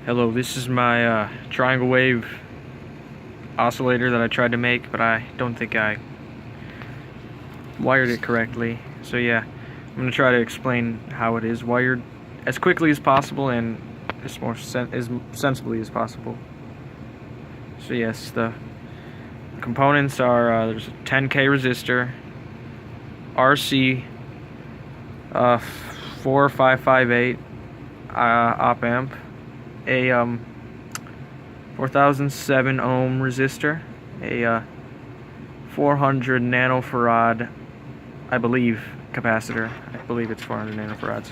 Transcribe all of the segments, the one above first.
Hello, this is my triangle wave oscillator that I tried to make, but I don't think I wired it correctly. So yeah, I'm going to try to explain how it is wired as quickly as possible and as sensibly as possible. So yes, the components are there's a 10K resistor, RC 4558 op amp, a 4007 ohm resistor, a 400 nanofarad, I believe, capacitor. I believe it's 400 nanofarads.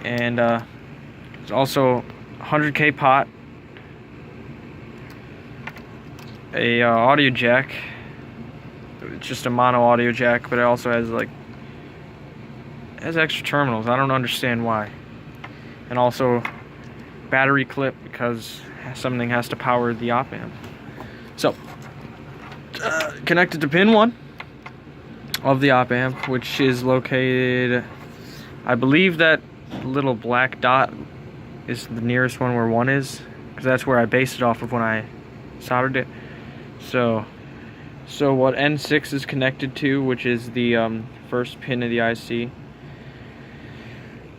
And there's also a 100K pot, a audio jack. It's just a mono audio jack, but it also has extra terminals. I don't understand why. And also battery clip, because something has to power the op amp. So connected to pin 1 of the op amp, which is located, I believe that little black dot is the nearest one where 1 is, because that's where I based it off of when I soldered it. So what N6 is connected to, which is the first pin of the IC,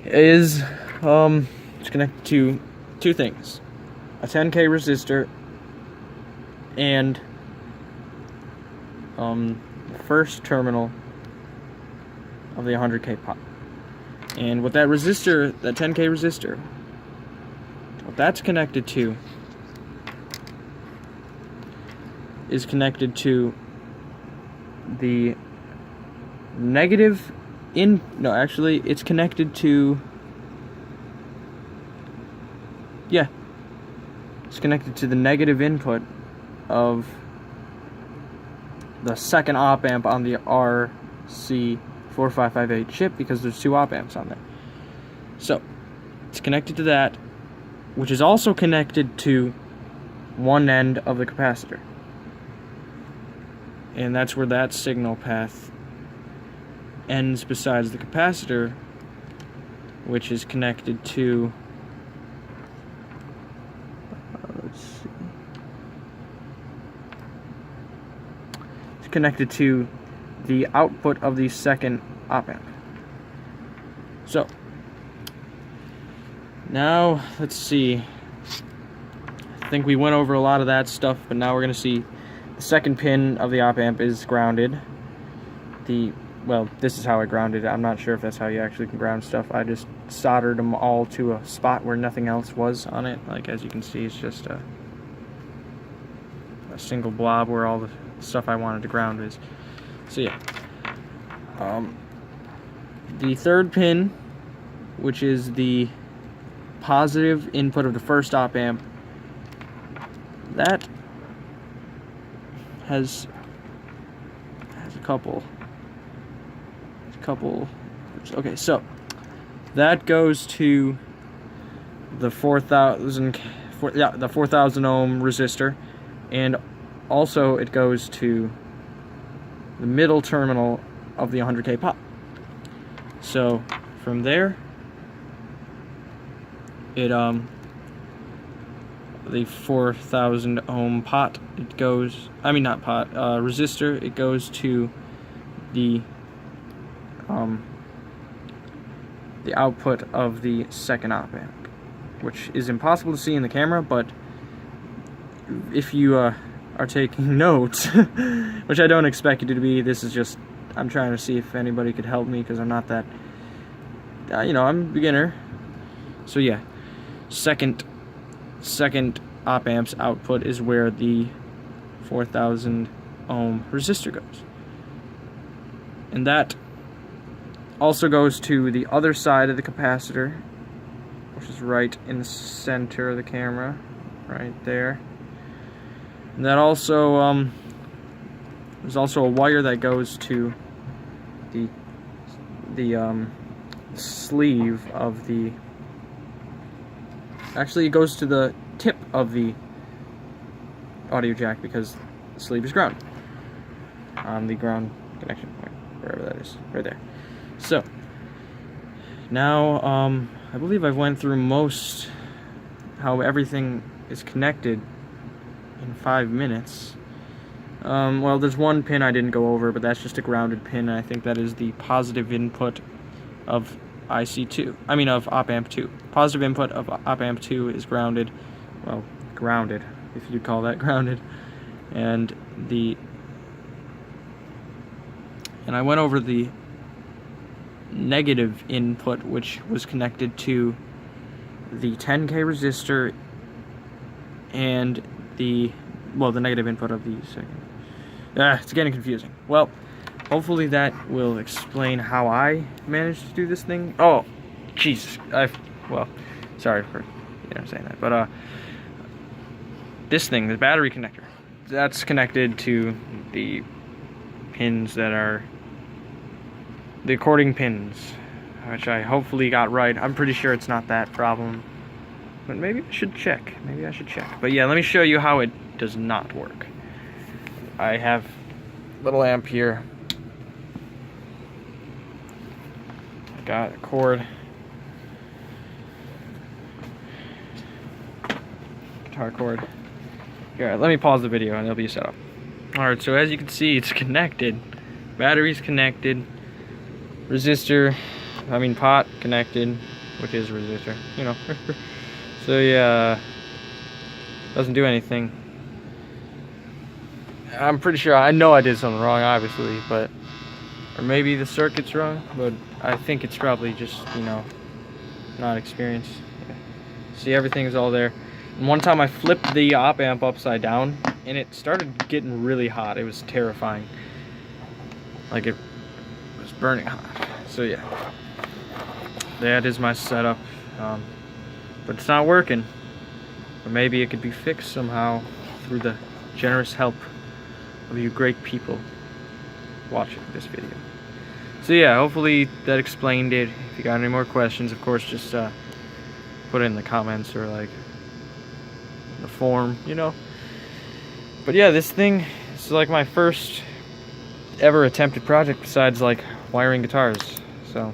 is it's connected to two things: a 10K resistor and the first terminal of the 100K pot. And what that resistor, that 10K resistor, what that's connected to is connected to the negative it's connected to, it's connected to the negative input of the second op amp on the RC4558 chip, because there's 2 op amps on there. So it's connected to that, which is also connected to one end of the capacitor. And that's where that signal path ends besides the capacitor, which is connected to, let's see, it's connected to the output of the second op amp. So now let's see, I think we went over a lot of that stuff, but now we're going to see the second pin of the op amp is grounded. Well, this is how I grounded it. I'm not sure if that's how you actually can ground stuff. I just soldered them all to a spot where nothing else was on it. Like, as you can see, it's just a single blob where all the stuff I wanted to ground is. So yeah. The third pin, which is the positive input of the first op amp, that has a couple. Okay, so that goes to the 4,000 ohm resistor, and also it goes to the middle terminal of the 100K pot. So from there, it the 4,000 ohm pot, it goes, resistor, it goes to the output of the second op amp, which is impossible to see in the camera, but if you are taking notes, which I don't expect you to be, this is just, I'm trying to see if anybody could help me, because I'm not that, I'm a beginner. So yeah, second op amp's output is where the 4,000 ohm resistor goes, and that also goes to the other side of the capacitor, which is right in the center of the camera, right there. And that also, there's also a wire that goes to the sleeve of the, actually it goes to the tip of the audio jack, because the sleeve is ground on the ground connection point, wherever that is, right there. So now I believe I've went through most how everything is connected in 5 minutes. Well, there's one pin I didn't go over, but that's just a grounded pin, and I think that is the positive input of IC2. I mean, of op-amp 2. Positive input of op-amp 2 is grounded. Well, grounded, if you'd call that grounded. And I went over the negative input, which was connected to the 10K resistor and the negative input of the second. It's getting confusing. Well, hopefully that will explain how I managed to do this thing. Oh, Jesus. Well, sorry for saying that, but this thing, the battery connector, that's connected to the pins that are the according pins, which I hopefully got right. I'm pretty sure it's not that problem, but maybe I should check. But yeah, let me show you how it does not work. I have little amp here. I got a cord, guitar cord. Here, let me pause the video and it'll be set up. Alright, so as you can see, it's connected. Battery's connected. Pot connected, which is resistor, So yeah, doesn't do anything. I'm pretty sure, I know I did something wrong, obviously, or maybe the circuit's wrong, but I think it's probably just, not experienced. Yeah. See, everything's all there. And one time I flipped the op-amp upside down, and it started getting really hot. It was terrifying. Like, it was burning hot. So yeah, that is my setup, but it's not working. Or maybe it could be fixed somehow through the generous help of you great people watching this video. So yeah, hopefully that explained it. If you got any more questions, of course, just put it in the comments or like the form, But yeah, this thing is like my first ever attempted project besides like wiring guitars. So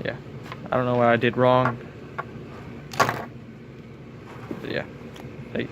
yeah, I don't know what I did wrong. But yeah, hey.